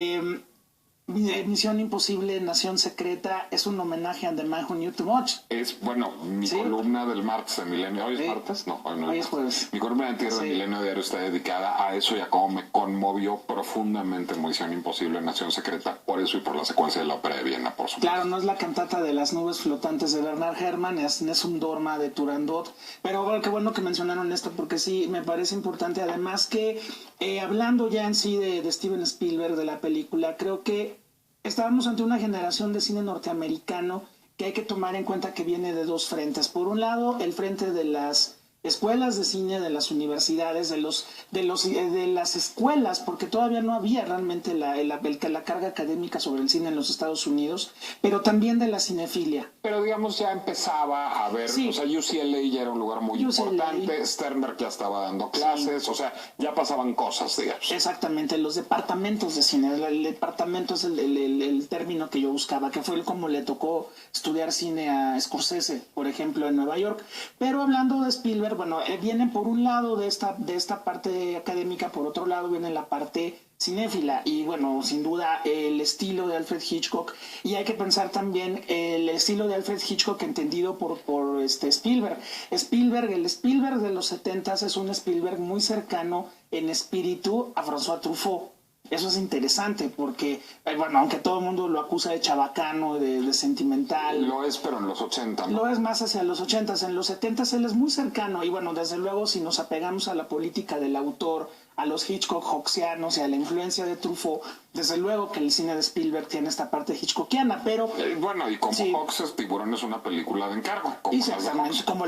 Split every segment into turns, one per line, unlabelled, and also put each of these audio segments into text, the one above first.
Eh, Misión Imposible, Nación Secreta es un homenaje a The Man Who Knew Too Much.
Es, bueno, mi columna del martes de Milenio. ¿Hoy es martes? No,
hoy es jueves.
Mi columna de Tierra de Milenio Diario está dedicada a eso y a cómo me conmovió profundamente Misión Imposible, Nación Secreta, por eso y por la secuencia de la ópera de Viena, por supuesto.
Claro, no es la cantata de las nubes flotantes de Bernard Herrmann, es un Dorma de Turandot, pero bueno, qué bueno que mencionaron esto porque sí, me parece importante. Además que, hablando ya en sí de Steven Spielberg, de la película, creo que estábamos ante una generación de cine norteamericano que hay que tomar en cuenta que viene de dos frentes. Por un lado, el frente de las escuelas de cine, de las universidades, de las escuelas, porque todavía no había realmente la carga académica sobre el cine en los Estados Unidos, pero también de la cinefilia.
Pero digamos ya empezaba a ver, o sea, UCLA ya era un lugar muy importante, Sternberg ya estaba dando clases, o sea, ya pasaban cosas, digamos.
Exactamente, los departamentos de cine, el departamento es el término que yo buscaba, que fue como le tocó estudiar cine a Scorsese, por ejemplo, en Nueva York. Pero hablando de Spielberg, bueno, viene por un lado de esta parte académica, por otro lado viene la parte cinéfila y bueno, sin duda el estilo de Alfred Hitchcock, y hay que pensar también el estilo de Alfred Hitchcock entendido por Spielberg. El Spielberg de los 70s es un Spielberg muy cercano en espíritu a François Truffaut. Eso es interesante porque, bueno, aunque todo el mundo lo acusa de chabacano, de sentimental.
Lo es, pero en los 80, ¿no?
Lo es más hacia los 80s. En los 70s él es muy cercano y, bueno, desde luego, si nos apegamos a la política del autor, a los Hitchcock-Hoxianos y a la influencia de Truffaut, desde luego que el cine de Spielberg tiene esta parte hitchcockiana, pero...
bueno, y como Hawks, Tiburón es una película de encargo.
Exactamente, como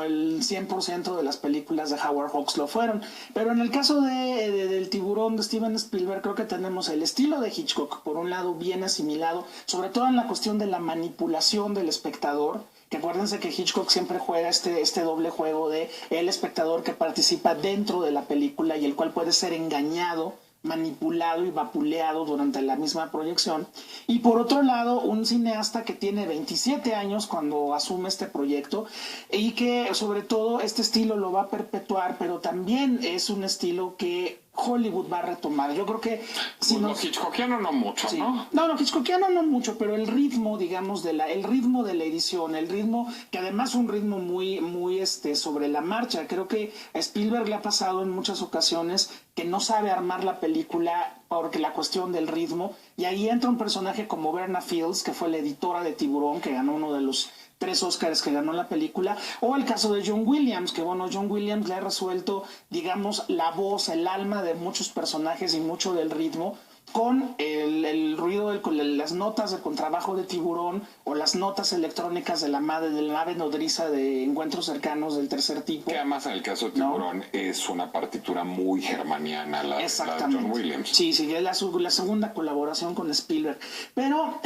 el 100% de las películas de Howard Hawks lo fueron. Pero en el caso del Tiburón de Steven Spielberg, creo que tenemos el estilo de Hitchcock, por un lado, bien asimilado, sobre todo en la cuestión de la manipulación del espectador, que acuérdense que Hitchcock siempre juega este doble juego de el espectador que participa dentro de la película y el cual puede ser engañado, manipulado y vapuleado durante la misma proyección. Y por otro lado, un cineasta que tiene 27 años cuando asume este proyecto y que sobre todo este estilo lo va a perpetuar, pero también es un estilo que Hollywood va a retomar. Yo creo que...
Si no, Hitchcockiano no mucho, ¿no?
No, Hitchcockiano no mucho, pero el ritmo, digamos, el ritmo de la edición, el ritmo, que además es un ritmo muy sobre la marcha. Creo que a Spielberg le ha pasado en muchas ocasiones que no sabe armar la película porque la cuestión del ritmo, y ahí entra un personaje como Verna Fields, que fue la editora de Tiburón, que ganó uno de los 3 Oscars que ganó la película, o el caso de John Williams, que bueno, John Williams le ha resuelto, digamos, la voz, el alma de muchos personajes y mucho del ritmo, con el ruido, las notas de contrabajo de Tiburón o las notas electrónicas de la nave nodriza de Encuentros Cercanos del Tercer Tipo.
Que además en el caso de Tiburón es una partitura muy germaniana, la de John Williams.
Sí, es la segunda colaboración con Spielberg. Pero,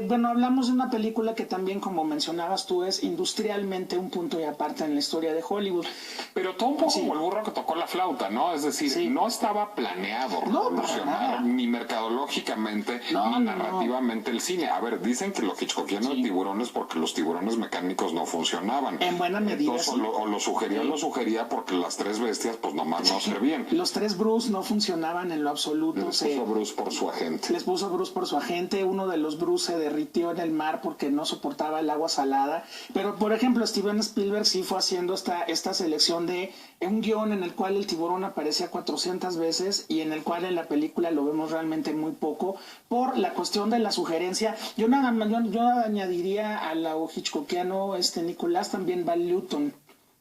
bueno, hablamos de una película que también, como mencionabas tú, es industrialmente un punto y aparte en la historia de Hollywood.
Pero todo un poco como el burro que tocó la flauta, ¿no? Es decir, no estaba planeado revolucionar ni mercadológicamente ni narrativamente el cine. A ver, dicen que lo hitchcockiano de Tiburón es porque los tiburones mecánicos no funcionaban.
En buena medida.
Entonces, o lo sugería porque las 3 bestias pues nomás no servían.
Los 3 Bruce no funcionaban en lo absoluto.
Les puso Bruce por su agente.
Les puso Bruce por su agente. Uno de los Bruce se derritió en el mar porque no soportaba el agua salada. Pero, por ejemplo, Steven Spielberg sí fue haciendo esta selección de un guión en el cual el tiburón aparecía 400 veces y en el cual en la película lo vemos realmente muy poco por la cuestión de la sugerencia. Yo añadiría a la hitchcockiano Nicolás también Val Lewton.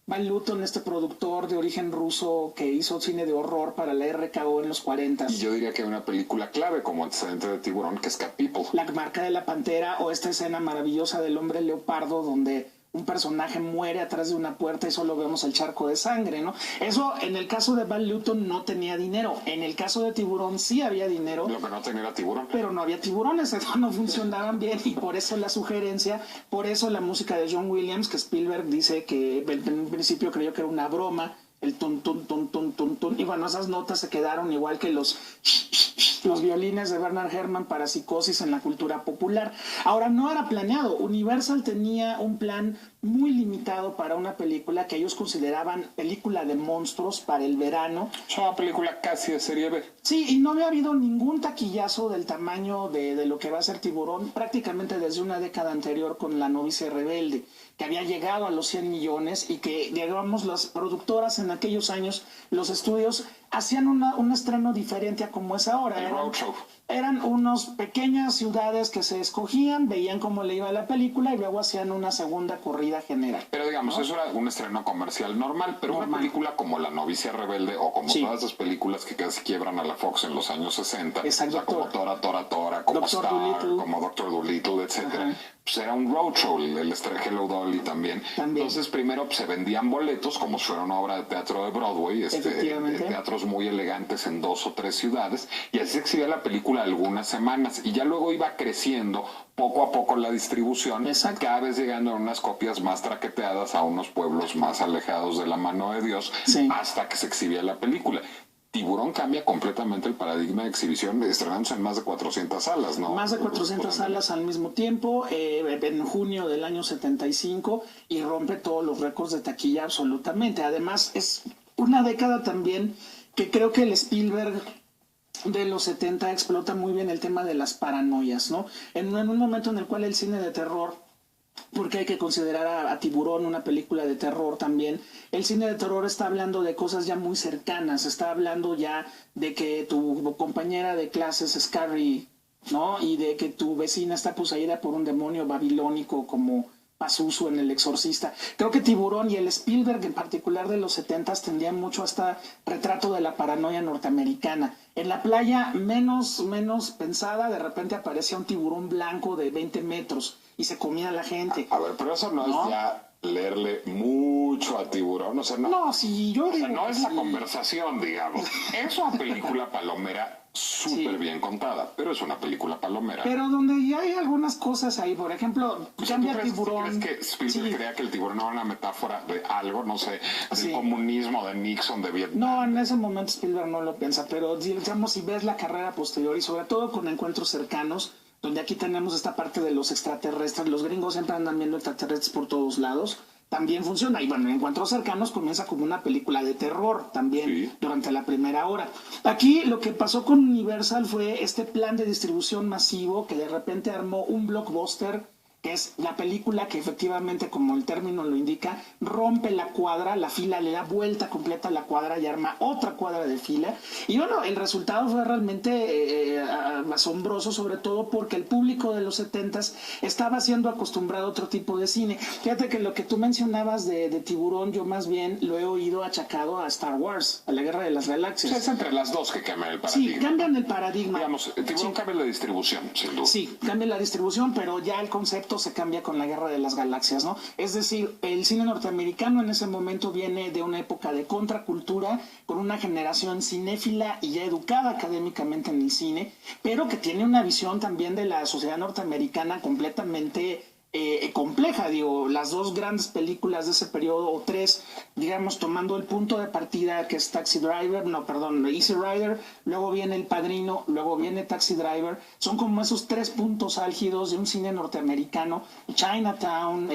Val Lewton, este productor de origen ruso que hizo cine de horror para la RKO en los 40.
Y yo diría que hay una película clave como antecedente de Tiburón, que es Cat People.
La marca de la pantera, o esta escena maravillosa del hombre leopardo donde un personaje muere atrás de una puerta y solo vemos el charco de sangre, ¿no? Eso, en el caso de Val Lewton, no tenía dinero. En el caso de Tiburón sí había dinero.
Lo que no tenía era tiburón.
Pero no había tiburones, eso no funcionaban bien, y por eso la sugerencia, por eso la música de John Williams, que Spielberg dice que en un principio creyó que era una broma, el tun, tun, tun, tun, tun, tun, y bueno, esas notas se quedaron igual que los los violines de Bernard Herrmann para Psicosis en la cultura popular. Ahora, no era planeado. Universal tenía un plan muy limitado para una película que ellos consideraban película de monstruos para el verano.
Es una película casi de serie B.
Sí, y no había habido ningún taquillazo del tamaño de lo que va a ser Tiburón prácticamente desde una década anterior con La novicia rebelde, que había llegado a los 100 millones y que, digamos, las productoras en aquellos años, los estudios, hacían un estreno diferente a como es ahora. Eran unas pequeñas ciudades que se escogían, veían cómo le iba la película y luego hacían una segunda corrida general.
Pero digamos, ¿no? Eso era un estreno comercial normal, pero una película como La novicia rebelde o como todas las películas que casi quiebran a la Fox en los años 60, o sea, como Tora, como
Doctor
Star,
Dolittle.
como Doctor Dolittle, etcétera. Pues era un roadshow, el estreno Hello Dolly también. Entonces primero se vendían boletos como si fuera una obra de teatro de Broadway, de teatros muy elegantes en 2 o 3 ciudades, y así se exhibía la película algunas semanas, y ya luego iba creciendo poco a poco la distribución, cada vez llegando a unas copias más traqueteadas a unos pueblos más alejados de la mano de Dios, hasta que se exhibía la película. Tiburón cambia completamente el paradigma de exhibición, estrenándose en más de 400 salas, ¿no?
Más de 400 salas al mismo tiempo, en junio del año 75, y rompe todos los récords de taquilla absolutamente. Además, es una década también que creo que el Spielberg de los 70 explota muy bien el tema de las paranoias, ¿no? En un momento en el cual el cine de terror, porque hay que considerar a Tiburón una película de terror también, el cine de terror está hablando de cosas ya muy cercanas, está hablando ya de que tu compañera de clases es Carrie, ¿no? Y de que tu vecina está poseída por un demonio babilónico como Pazuzu en El Exorcista. Creo que Tiburón y el Spielberg en particular de los 70s tendían mucho a este retrato de la paranoia norteamericana. En la playa menos pensada, de repente aparecía un tiburón blanco de 20 metros y se comía a la gente.
A ver, pero eso no es ya leerle mucho a Tiburón, o sea, no es la conversación, digamos. Es una película palomera súper bien contada, pero es una película palomera.
Pero donde ya hay algunas cosas ahí, por ejemplo, cambia Tiburón.
¿Crees que Spielberg crea que el tiburón era una metáfora de algo, no sé, del comunismo, de Nixon, de Vietnam?
No, en ese momento Spielberg no lo piensa, pero digamos, si ves la carrera posterior y sobre todo con Encuentros cercanos, donde aquí tenemos esta parte de los extraterrestres, los gringos siempre andan viendo extraterrestres por todos lados, también funciona. Y bueno, Encuentros cercanos comienza como una película de terror también durante la primera hora. Aquí lo que pasó con Universal fue este plan de distribución masivo que de repente armó un blockbuster, que es la película que efectivamente, como el término lo indica, rompe la cuadra, la fila, le da vuelta completa a la cuadra y arma otra cuadra de fila. Y bueno, el resultado fue realmente asombroso, sobre todo porque el público de los 70s estaba siendo acostumbrado a otro tipo de cine. Fíjate que lo que tú mencionabas de Tiburón, yo más bien lo he oído achacado a Star Wars, a la Guerra de las Galaxias.
O sea, es entre las dos que cambian el paradigma.
Sí, cambian el paradigma.
Digamos, Tiburón cambia la distribución, sin duda.
Sí, cambia la distribución, pero ya el concepto se cambia con la Guerra de las Galaxias, ¿no? Es decir, el cine norteamericano en ese momento viene de una época de contracultura, con una generación cinéfila y ya educada académicamente en el cine, pero que tiene una visión también de la sociedad norteamericana completamente compleja. Digo, las dos grandes películas de ese periodo, o tres, digamos, tomando el punto de partida que es Easy Rider, luego viene El Padrino, luego viene Taxi Driver, son como esos 3 puntos álgidos de un cine norteamericano. Chinatown,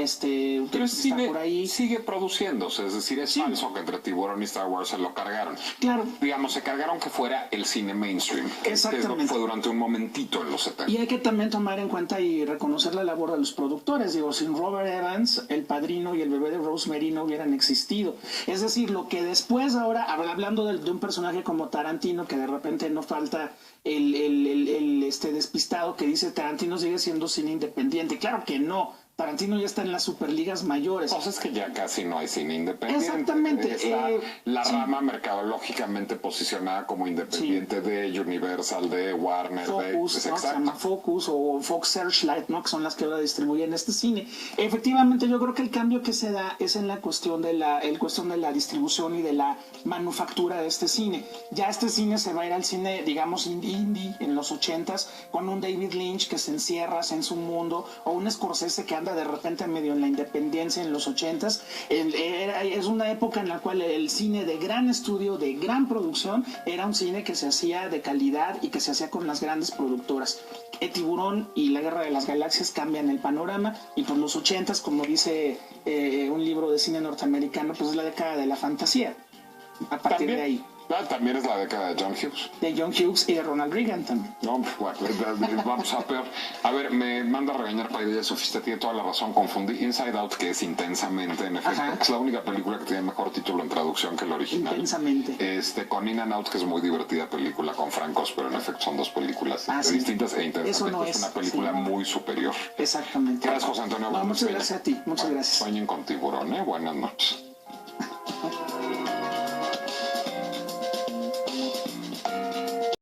pero el cine
por ahí
sigue produciéndose, es decir, es falso que entre Tiburón y Star Wars se lo cargaron.
Claro.
Digamos, se cargaron que fuera el cine mainstream.
Exactamente.
Fue durante un momentito en los 70.
Y hay que también tomar en cuenta y reconocer la labor de los productores. Digo, sin Robert Evans, El Padrino y El bebé de Rosemary no hubieran existido. Es decir, lo que después ahora, hablando de un personaje como Tarantino, que de repente no falta el despistado que dice Tarantino sigue siendo cine independiente. Claro que no. Tarantino ya está en las superligas mayores.
Pues es que ya casi no hay cine independiente.
Exactamente.
Está la rama mercadológicamente posicionada como independiente de Universal, de Warner,
Focus, se llama Focus o Fox Searchlight, ¿no? Que son las que ahora distribuyen este cine. Efectivamente, yo creo que el cambio que se da es en la cuestión de la distribución y de la manufactura de este cine. Ya este cine se va a ir al cine, digamos, indie en los 80s, con un David Lynch que se encierra en su mundo, o un Scorsese que anda anda de repente medio en la independencia en los 80s. Es una época en la cual el cine de gran estudio, de gran producción, era un cine que se hacía de calidad y que se hacía con las grandes productoras. Tiburón y la Guerra de las Galaxias cambian el panorama, y pues los 80s, como dice un libro de cine norteamericano, pues es la década de la fantasía. A partir de ahí.
También es la década de John Hughes.
De John Hughes y de Ronald Reagan también.
No, vamos a ver. A ver, me manda a regañar para idea Sofista, tiene toda la razón. Confundí Inside Out, que es Intensamente, en efecto. Ajá. Es la única película que tiene mejor título en traducción que el original.
Intensamente.
Con In and Out, que es muy divertida película con francos, pero en efecto son dos películas distintas e intensamente.
Eso no
es una película muy superior.
Exactamente.
Gracias, José Antonio.
No, muchas gracias a ti. Muchas gracias.
Sueñen con Tiburón, ¿eh? Buenas noches.